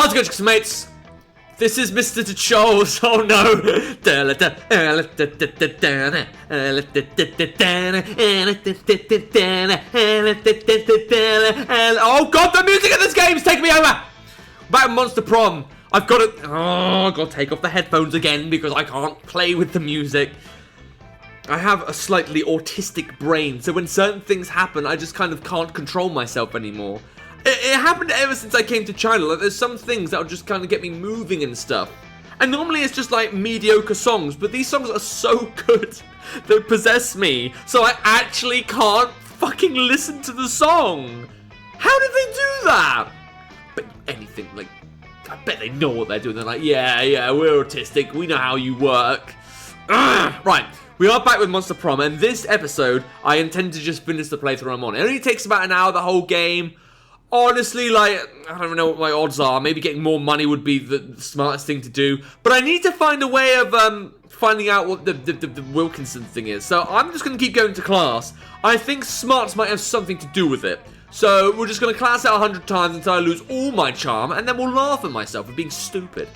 How's it going, mates? This is Mrjacharles. Oh no! Oh god, the music of this game is taking me over! Back in Monster Prom. I've got to take off the headphones again because I can't play with the music. I have a slightly autistic brain, so when certain things happen, I just kind of can't control myself anymore. It happened ever since I came to China. Like, there's some things that'll just kind of get me moving and stuff. And normally it's just like mediocre songs, but these songs are so good they possess me, so I actually can't fucking listen to the song. How did they do that? But anything, like, I bet they know what they're doing. They're like, yeah, we're autistic. We know how you work. Right, we are back with Monster Prom, and this episode, I intend to just finish the playthrough I'm on. It only takes about an hour, the whole game. Honestly, like, I don't even know what my odds are. Maybe getting more money would be the smartest thing to do. But I need to find a way of finding out what the Wilkinson thing is. So I'm just going to keep going to class. I think smarts might have something to do with it. So we're just going to class out 100 times until I lose all my charm. And then we'll laugh at myself for being stupid.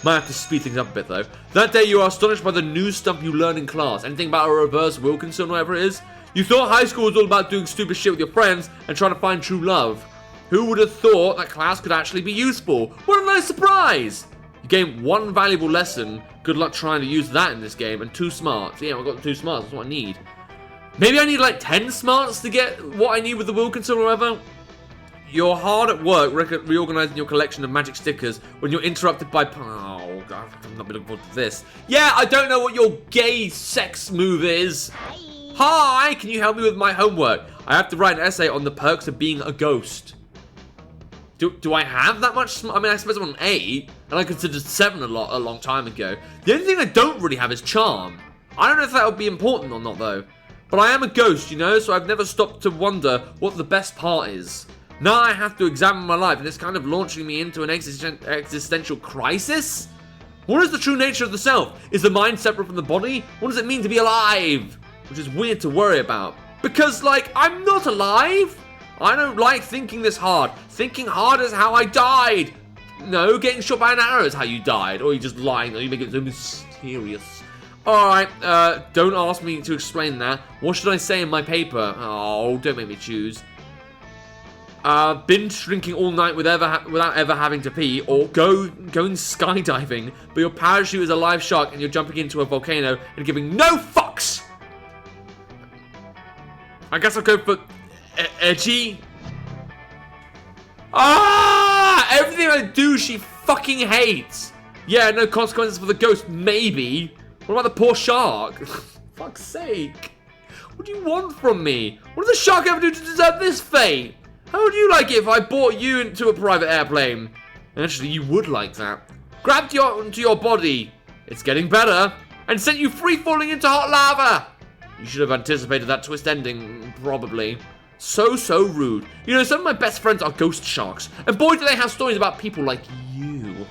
Might have to speed things up a bit, though. That day you are astonished by the new stuff you learn in class. Anything about a reverse Wilkinson, whatever it is? You thought high school was all about doing stupid shit with your friends and trying to find true love. Who would have thought that class could actually be useful? What a nice surprise! You gained one valuable lesson. Good luck trying to use that in this game. And 2 smarts. Yeah, I've got 2 smarts. That's what I need. Maybe I need like 10 smarts to get what I need with the Wilkinson or whatever. You're hard at work reorganizing your collection of magic stickers when you're interrupted by... Oh, God, I'm not looking forward to this. Yeah, I don't know what your gay sex move is. Hi, can you help me with my homework? I have to write an essay on the perks of being a ghost. Do I have that much? I mean, I suppose I'm on 8, and I considered 7 a long time ago. The only thing I don't really have is charm. I don't know if that would be important or not, though. But I am a ghost, you know, so I've never stopped to wonder what the best part is. Now I have to examine my life, and it's kind of launching me into an existential crisis? What is the true nature of the self? Is the mind separate from the body? What does it mean to be alive? Which is weird to worry about. Because, like, I'm not alive. I don't like thinking this hard. Thinking hard is how I died. No, getting shot by an arrow is how you died. Or you're just lying, or you make it so mysterious. Alright, don't ask me to explain that. What should I say in my paper? Oh, don't make me choose. Binge drinking all night without ever having to pee, or going skydiving, but your parachute is a live shark and you're jumping into a volcano and giving no fucks! I guess I'll go for... edgy? Everything I do, she fucking hates. Yeah, no consequences for the ghost, maybe. What about the poor shark? Fuck's sake. What do you want from me? What did the shark ever do to deserve this fate? How would you like it if I brought you into a private airplane? Actually, you would like that. Grabbed you onto your body. It's getting better. And sent you free falling into hot lava. You should have anticipated that twist ending, probably. So rude. You know, some of my best friends are ghost sharks. And boy, do they have stories about people like you.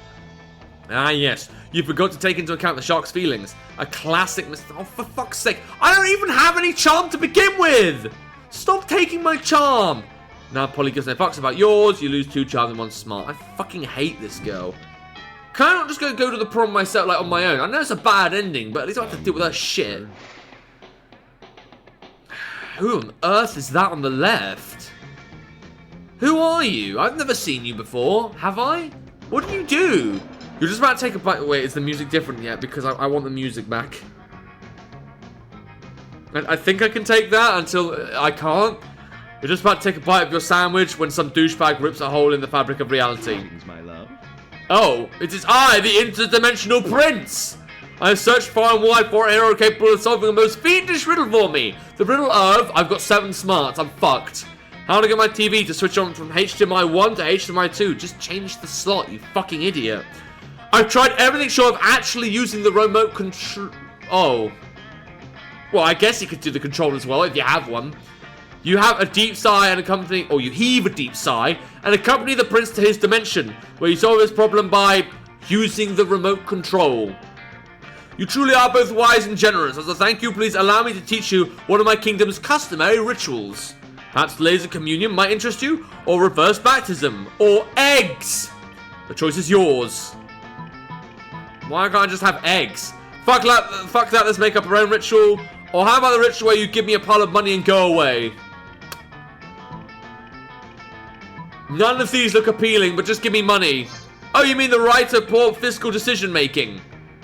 Ah, yes. You forgot to take into account the shark's feelings. A classic mistake. Oh, for fuck's sake. I don't even have any charm to begin with. Stop taking my charm. Now Polly gives no fucks about yours. You lose 2 charms and 1 smart. I fucking hate this girl. Can I not just go to the prom myself, like, on my own? I know it's a bad ending, but at least I don't have to deal with her shit. Who on earth is that on the left? Who are you? I've never seen you before. Have I? What do you do? You're just about to take a bite. Wait, is the music different yet? Because I want the music back. I think I can take that until I can't. You're just about to take a bite of your sandwich when some douchebag rips a hole in the fabric of reality. My love. Oh, it is I, the interdimensional prince! I have searched far and wide for a hero capable of solving the most fiendish riddle for me. The riddle of, I've got 7 smarts, I'm fucked. How to get my TV to switch on from HDMI 1 to HDMI 2? Just change the slot, you fucking idiot. I've tried everything short of actually using the remote control. Oh. Well, I guess you could do the control as well if you have one. You have a deep sigh and accompany, or you heave a deep sigh and accompany the prince to his dimension, where you solve his problem by using the remote control. You truly are both wise and generous. As a thank you, please allow me to teach you one of my kingdom's customary rituals. Perhaps laser communion might interest you, or reverse baptism, or eggs. The choice is yours. Why can't I just have eggs? Fuck that, let's make up our own ritual. Or how about the ritual where you give me a pile of money and go away? None of these look appealing, but just give me money. Oh, you mean the right of poor fiscal decision making?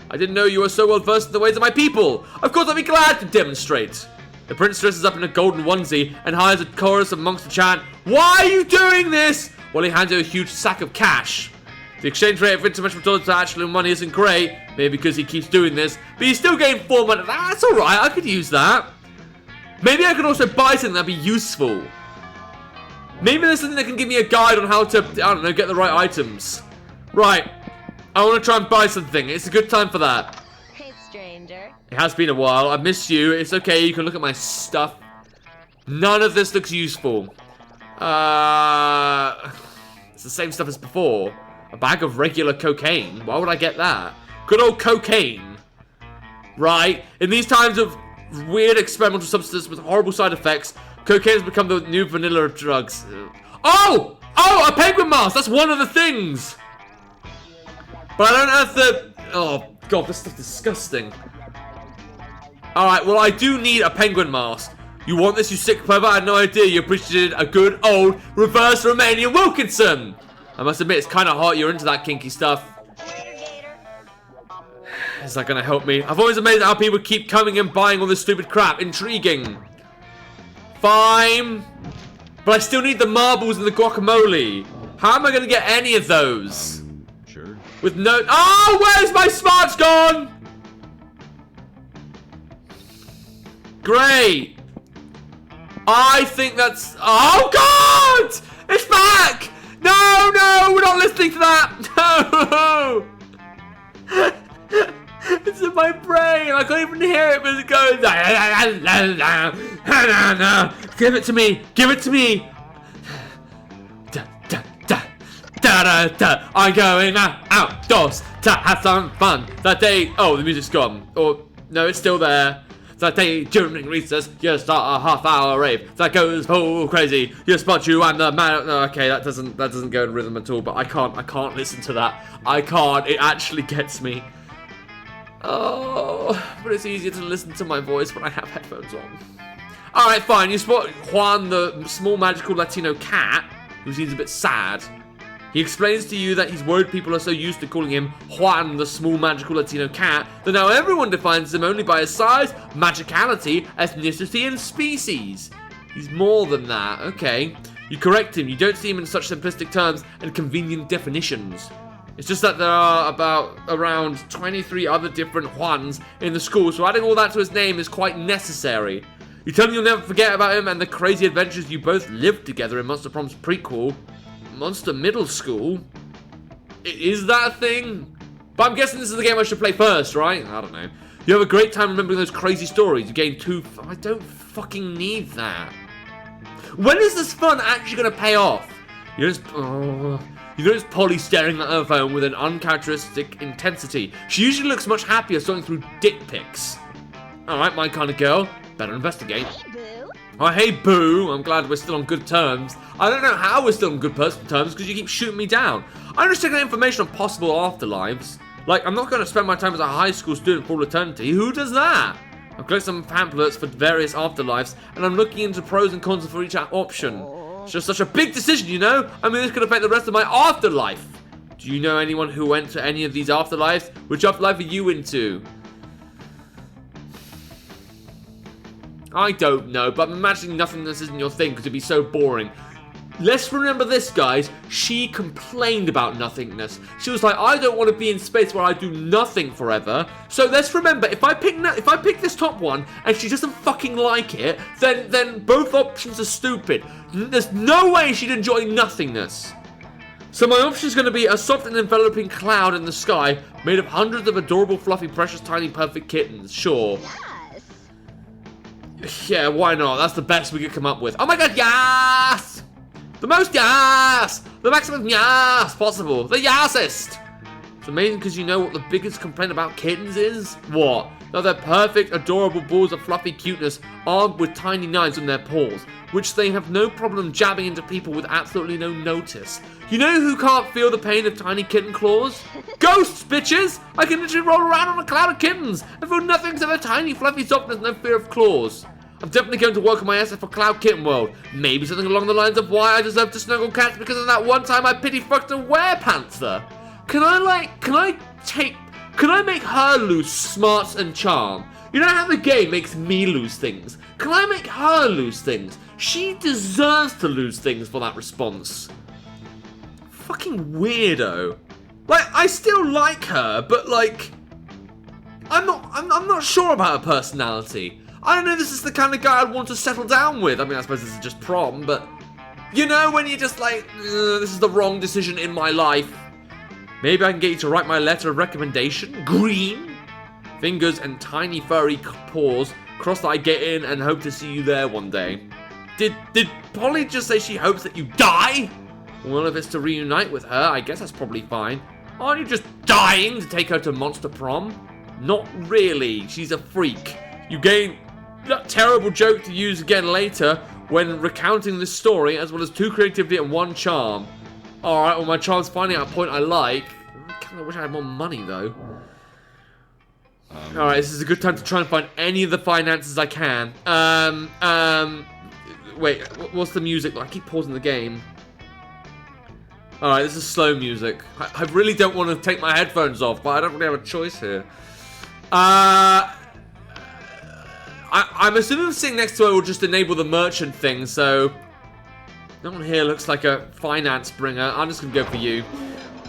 I didn't know you were so well versed in the ways of my people. Of course, I'd be glad to demonstrate. The prince dresses up in a golden onesie and hires a chorus of monks to chant, "Why are you doing this?" while he hands you a huge sack of cash. The exchange rate of international dollars to actual money isn't great, maybe because he keeps doing this, but he's still getting 4 money. That's alright, I could use that. Maybe I could also buy something that'd be useful. Maybe there's something that can give me a guide on how to, I don't know, get the right items. Right, I want to try and buy something. It's a good time for that. Hey, stranger. It has been a while. I miss you. It's okay. You can look at my stuff. None of this looks useful. It's the same stuff as before. A bag of regular cocaine. Why would I get that? Good old cocaine. Right. In these times of weird experimental substances with horrible side effects, cocaine has become the new vanilla of drugs. Oh! Oh, a penguin mask. That's one of the things. But I don't have the... Oh, God, this stuff's disgusting. Alright, well, I do need a penguin mask. You want this, you sick pervert? I had no idea you appreciated a good old reverse Romanian Wilkinson. I must admit, it's kind of hot you're into that kinky stuff. Is that going to help me? I've always amazed at how people keep coming and buying all this stupid crap. Intriguing. Fine. But I still need the marbles and the guacamole. How am I going to get any of those? Sure. With no... Oh, where's my smarts gone? Great. I think that's... Oh, God! It's back! No, no, we're not listening to that. No. It's in my brain. I can't even hear it, but it goes... Give it to me. Give it to me. I'm going outdoors to have some fun. That day... Oh, the music's gone. Or, no, it's still there. That day during recess, you start a half-hour rave that goes all crazy. You spot you and the man. No, okay, that doesn't go in rhythm at all. But I can't listen to that. I can't. It actually gets me. Oh, but it's easier to listen to my voice when I have headphones on. All right, fine. You spot Juan, the small magical Latino cat, who seems a bit sad. He explains to you that he's worried people are so used to calling him Juan, the small magical Latino cat, that now everyone defines him only by his size, magicality, ethnicity, and species. He's more than that, okay. You correct him, you don't see him in such simplistic terms and convenient definitions. It's just that there are around 23 other different Juans in the school, so adding all that to his name is quite necessary. You tell him you'll never forget about him and the crazy adventures you both lived together in Monster Prom's prequel. Monster Middle School? Is that a thing? But I'm guessing this is the game I should play first, right? I don't know. You have a great time remembering those crazy stories. You gain 2... I don't fucking need that. When is this fun actually going to pay off? You notice Polly staring at her phone with an uncharacteristic intensity. She usually looks much happier scrolling through dick pics. Alright, my kind of girl. Better investigate. Oh, hey, Boo. I'm glad we're still on good terms. I don't know how we're still on good terms because you keep shooting me down. I'm just taking information on possible afterlives. Like, I'm not going to spend my time as a high school student for all eternity. Who does that? I've collected some pamphlets for various afterlives, and I'm looking into pros and cons for each option. It's just such a big decision, you know? I mean, this could affect the rest of my afterlife. Do you know anyone who went to any of these afterlives? Which afterlife are you into? I don't know, but I'm imagining nothingness isn't your thing because it'd be so boring. Let's remember this, guys. She complained about nothingness. She was like, I don't want to be in space where I do nothing forever. So let's remember, if I pick this top one and she doesn't fucking like it, then both options are stupid. There's no way she'd enjoy nothingness. So my option is going to be a soft and enveloping cloud in the sky made of hundreds of adorable, fluffy, precious, tiny, perfect kittens. Sure. Yeah, why not? That's the best we could come up with. Oh my god, yes! The most yes! The maximum yes possible. The yesest! It's amazing because you know what the biggest complaint about kittens is? What? Now they're perfect, adorable balls of fluffy cuteness armed with tiny knives on their paws, which they have no problem jabbing into people with absolutely no notice. You know who can't feel the pain of tiny kitten claws? Ghosts, bitches! I can literally roll around on a cloud of kittens and feel nothing except their tiny fluffy softness and no fear of claws. I'm definitely going to work on my essay for Cloud Kitten World. Maybe something along the lines of why I deserve to snuggle cats because of that one time I pity fucked a werepanther. Can I make her lose smarts and charm? You know how the game makes me lose things? Can I make her lose things? She deserves to lose things for that response. Fucking weirdo. Like, I still like her, but like, I'm not sure about her personality. I don't know, this is the kind of guy I'd want to settle down with. I mean, I suppose this is just prom, but you know when you're just like, this is the wrong decision in my life. Maybe I can get you to write my letter of recommendation. Green. Fingers and tiny furry paws. Cross that I get in and hope to see you there one day. Did Polly just say she hopes that you die? Well, if it's to reunite with her, I guess that's probably fine. Aren't you just dying to take her to Monster Prom? Not really. She's a freak. You gain that terrible joke to use again later when recounting this story, as well as 2 creativity and 1 charm. Alright, well my charm's finding out a point I like. I kinda wish I had more money though. Alright, this is a good time to try and find any of the finances I can. Wait, what's the music? I keep pausing the game. Alright, this is slow music. I really don't want to take my headphones off, but I don't really have a choice here. I'm assuming sitting next to her will just enable the merchant thing, so no one here looks like a finance bringer. I'm just gonna go for you.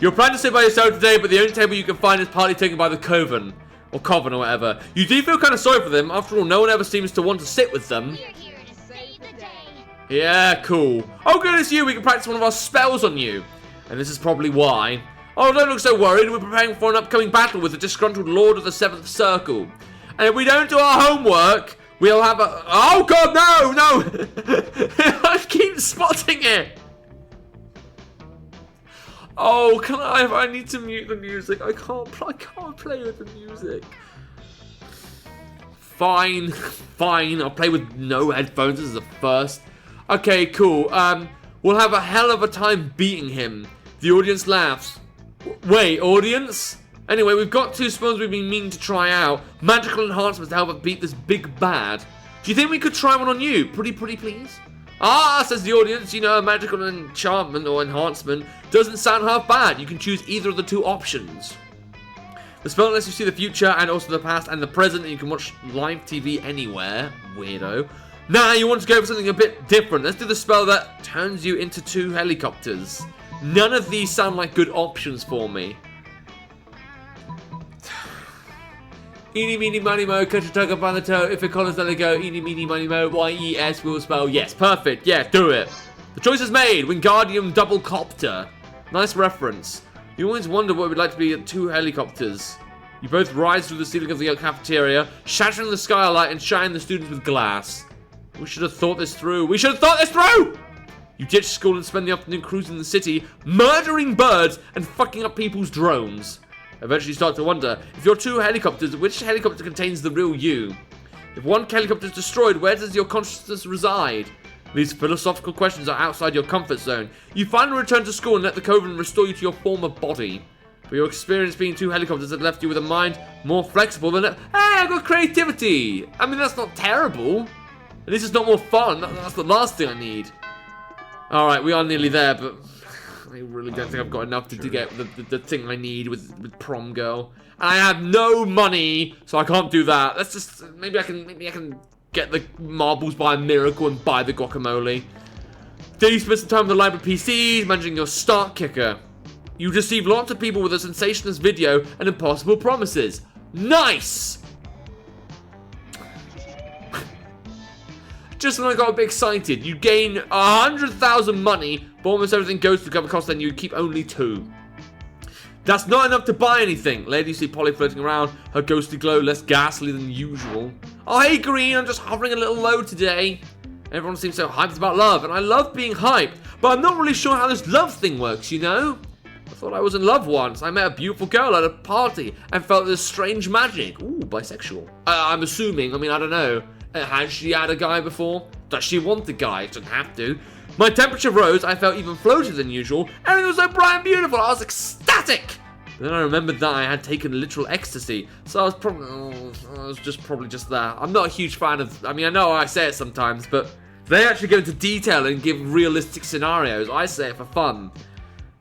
You're planning to sit by yourself today, but the only table you can find is partly taken by the Coven. Or Coven or whatever. You do feel kind of sorry for them. After all, no one ever seems to want to sit with them. We're here to save the day. Yeah, cool. Oh, goodness you, we can practice one of our spells on you. And this is probably why. Oh, don't look so worried. We're preparing for an upcoming battle with the disgruntled Lord of the Seventh Circle. And if we don't do our homework, we'll have a... Oh, God, no! I keep spotting it. Oh, can I need to mute the music. I can't play with the music. Fine. I'll play with no headphones as a first. Okay, cool. We'll have a hell of a time beating him. The audience laughs. Wait, audience? Anyway, we've got 2 spells we've been meaning to try out. Magical enhancements to help us beat this big bad. Do you think we could try one on you? Pretty please? Ah, says the audience, you know, a magical enchantment or enhancement doesn't sound half bad. You can choose either of the 2 options. The spell lets you see the future and also the past and the present, and you can watch live TV anywhere. Weirdo. Nah, you want to go for something a bit different. Let's do the spell that turns you into 2 helicopters. None of these sound like good options for me. Eeny, meeny, miny, mo, catch a tugger by the toe. If it collars, let it go. Eeny, meeny, miny, mo, Y-E-S will spell yes. Perfect. Yeah, do it. The choice is made. Wingardium double copter. Nice reference. You always wonder what it would like to be at 2 helicopters. You both rise through the ceiling of the cafeteria, shattering the skylight and shining the students with glass. We should have thought this through. You ditch school and spend the afternoon cruising the city, murdering birds and fucking up people's drones. Eventually you start to wonder, if you're 2 helicopters, which helicopter contains the real you? If one helicopter is destroyed, where does your consciousness reside? These philosophical questions are outside your comfort zone. You finally return to school and let the Coven restore you to your former body. But your experience being 2 helicopters has left you with a mind more flexible than hey, I've got creativity! I mean, that's not terrible. At least it's not more fun. That's the last thing I need. Alright, we are nearly there, but I really don't think I've got enough to get the thing I need with Prom Girl. And I have no money, so I can't do that. Let's just, maybe I can get the marbles by a miracle and buy the guacamole. Then you spend some time with the library PCs, managing your start kicker. You deceive lots of people with a sensationalist video and impossible promises. Nice! Just when I got a bit excited, you gain 100,000 money, but almost everything goes to cover costs and you keep only 2. That's not enough to buy anything. Later you see Polly floating around, her ghostly glow less ghastly than usual. Oh hey Green, I'm just hovering a little low today. Everyone seems so hyped about love, and I love being hyped, but I'm not really sure how this love thing works, you know? thought I was in love once. I met a beautiful girl at a party and felt this strange magic. Ooh, bisexual. I'm assuming. I mean, I don't know. Has she had a guy before? Does she want a guy? She doesn't have to. My temperature rose. I felt even floated than usual. Everything was so bright and beautiful. I was ecstatic. Then I remembered that I had taken literal ecstasy. So I was probably just there. I'm not a huge fan of... I mean, I know I say it sometimes, but they actually go into detail and give realistic scenarios. I say it for fun.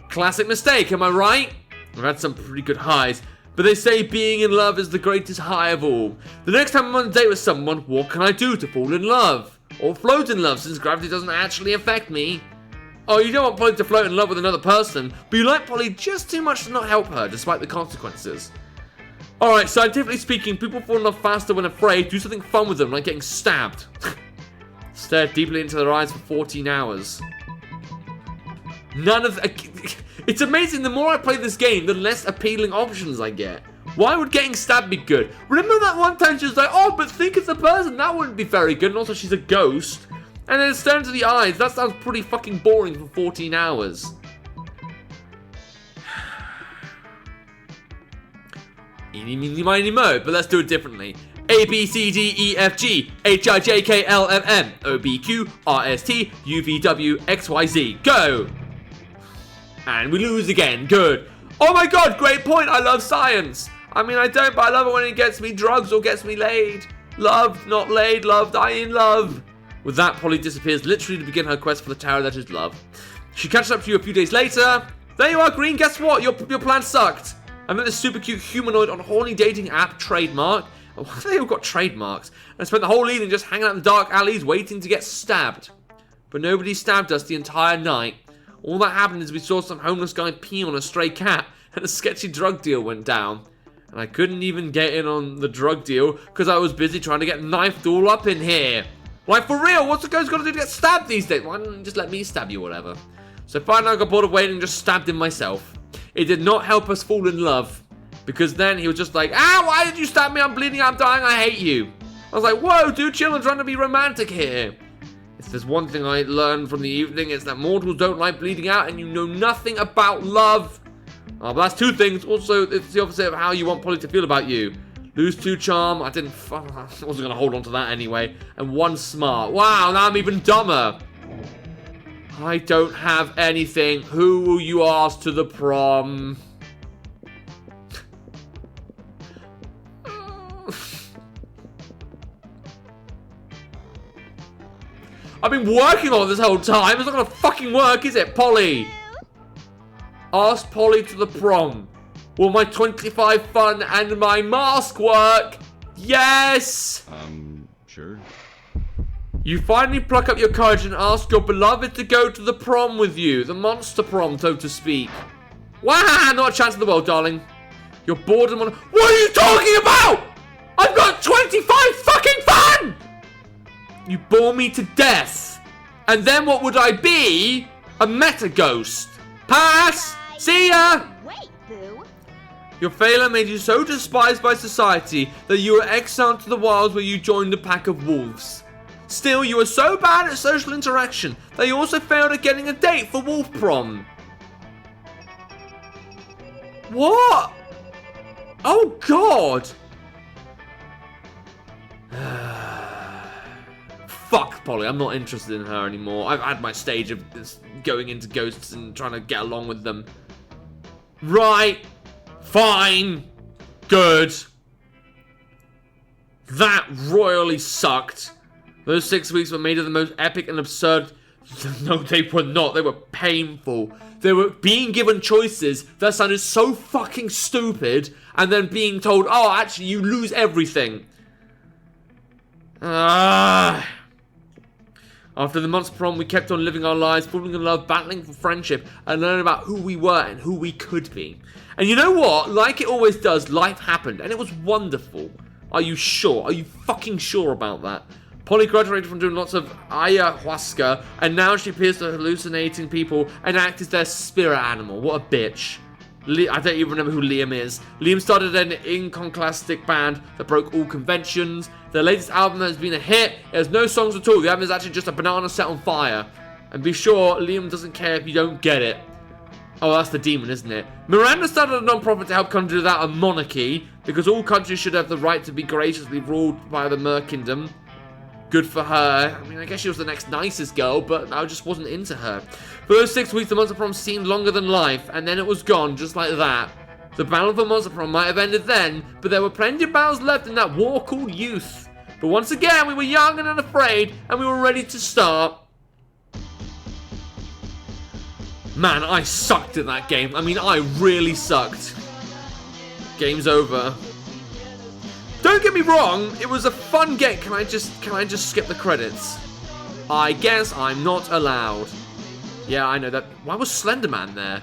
Classic mistake, am I right? I've had some pretty good highs, but they say being in love is the greatest high of all. The next time I'm on a date with someone, what can I do to fall in love? Or float in love, since gravity doesn't actually affect me. Oh, you don't want Polly to float in love with another person, but you like Polly just too much to not help her, despite the consequences. Alright, scientifically speaking, people fall in love faster when afraid. Do something fun with them, like getting stabbed. Stare deeply into their eyes for 14 hours. None of... It's amazing, the more I play this game, the less appealing options I get. Why would getting stabbed be good? Remember that one time she was like, oh, but think it's a person, that wouldn't be very good, and also she's a ghost. And then stare into the eyes, that sounds pretty fucking boring for 14 hours. Eeny, meeny, miny, mo, but let's do it differently. A, B, C, D, E, F, G, H, I, J, K, L, M, N, O, B, Q, R, S, T, U, V, W, X, Y, Z. Go! And we lose again. Good. Oh my god, great point. I love science. I mean, I don't, but I love it when it gets me drugs or gets me laid. Loved, not laid, loved, I in love. With that, Polly disappears literally to begin her quest for the tower that is love. She catches up to you a few days later. There you are, Green. Guess what? Your plan sucked. I met this super cute humanoid on a horny dating app, trademark. Oh, why have they all got trademarks? And I spent the whole evening just hanging out in the dark alleys waiting to get stabbed. But nobody stabbed us the entire night. All that happened is we saw some homeless guy pee on a stray cat and a sketchy drug deal went down. And I couldn't even get in on the drug deal because I was busy trying to get knifed all up in here. Like, for real, what's the guy's got to do to get stabbed these days? Why don't you just let me stab you or whatever? So finally I got bored of waiting and just stabbed him myself. It did not help us fall in love. Because then he was just like, ah, why did you stab me? I'm bleeding, I'm dying, I hate you. I was like, whoa, dude, chill, I'm trying to be romantic here. If there's one thing I learned from the evening, it's that mortals don't like bleeding out and you know nothing about love. Oh, but that's two things. Also, it's the opposite of how you want Polly to feel about you. Lose 2 charm. I wasn't going to hold on to that anyway. And 1 smart. Wow, now I'm even dumber. I don't have anything. Who will you ask to the prom? I've been working on this whole time. It's not gonna fucking work, is it, Polly? Ask Polly to the prom. Will my 25 fun and my mask work? Yes! Sure. You finally pluck up your courage and ask your beloved to go to the prom with you. The monster prom, so to speak. Wow, not a chance in the world, darling. You're bored and what are you talking about? I've got 25 fucking fun! You bore me to death. And then what would I be? A meta ghost. Pass! See ya! Wait, Boo. Your failure made you so despised by society that you were exiled to the wilds where you joined a pack of wolves. Still, you were so bad at social interaction that you also failed at getting a date for Wolf Prom. What? Oh, God. Fuck Polly, I'm not interested in her anymore. I've had my stage of going into ghosts and trying to get along with them. Right. Fine. Good. That royally sucked. Those 6 weeks were made of the most epic and absurd... No, they were not. They were painful. They were being given choices that sounded so fucking stupid, and then being told, oh, actually, you lose everything. After the month's prom, we kept on living our lives, falling in love, battling for friendship, and learning about who we were and who we could be. And you know what? Like it always does, life happened, and it was wonderful. Are you sure? Are you fucking sure about that? Polly graduated from doing lots of ayahuasca, and now she appears to hallucinating people and act as their spirit animal. What a bitch. I don't even remember who Liam is. Liam started an iconoclastic band that broke all conventions. Their latest album has been a hit. It has no songs at all. The album is actually just a banana set on fire. And be sure, Liam doesn't care if you don't get it. Oh, that's the demon, isn't it? Miranda started a non-profit to help countries without a monarchy, because all countries should have the right to be graciously ruled by the Merkingdom. Good for her. I mean, I guess she was the next nicest girl, but I just wasn't into her. For those 6 weeks, the Monster Prom seemed longer than life, and then it was gone, just like that. The battle for Monster Prom might have ended then, but there were plenty of battles left in that war called youth. But once again, we were young and unafraid, and we were ready to start. Man, I sucked at that game. I mean, I really sucked. Game's over. Don't get me wrong, it was a fun game. Can I just skip the credits? I guess I'm not allowed. Yeah, I know that. Why was Slenderman there?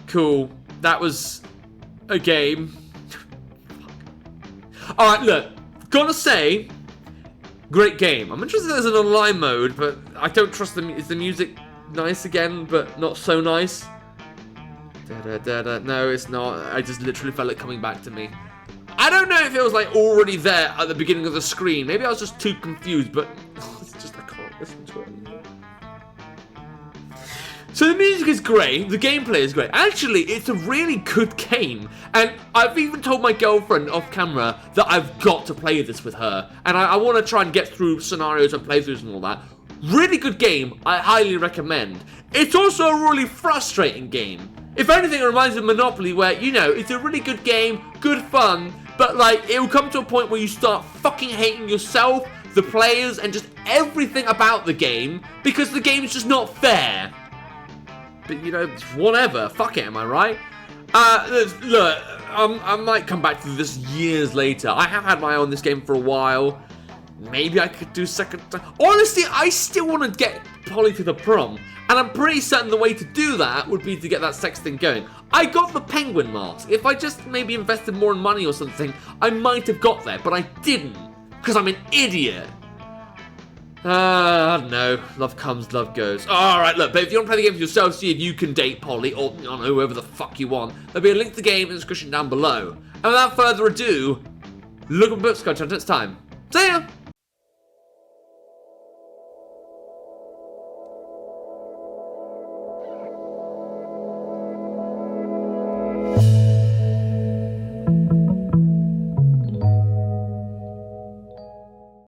Cool. That was a game. Alright, look. Gotta say, great game. I'm interested there's an online mode, but I don't trust is the music nice again, but not so nice? No, it's not. I just literally felt it coming back to me. I don't know if it was like already there at the beginning of the screen. Maybe I was just too confused, but it's just I can't listen to it anymore. So the music is great, the gameplay is great. Actually, it's a really good game. And I've even told my girlfriend off camera that I've got to play this with her. And I want to try and get through scenarios and playthroughs and all that. Really good game, I highly recommend. It's also a really frustrating game. If anything, it reminds me of Monopoly where, you know, it's a really good game, good fun, but like, it will come to a point where you start fucking hating yourself, the players, and just everything about the game, because the game's just not fair. But, you know, whatever. Fuck it, am I right? Look, I might come back to this years later. I have had my eye on this game for a while. Maybe I could do second time. Honestly, I still want to get Polly to the prom. And I'm pretty certain the way to do that would be to get that sex thing going. I got the penguin mask. If I just maybe invested more in money or something, I might have got there. But I didn't. Because I'm an idiot. I don't know. Love comes, love goes. Alright, look, but if you want to play the game for yourself, see if you can date Polly, or I don't know, whoever the fuck you want, there'll be a link to the game in the description down below. And without further ado, look at books, go until next time. See ya!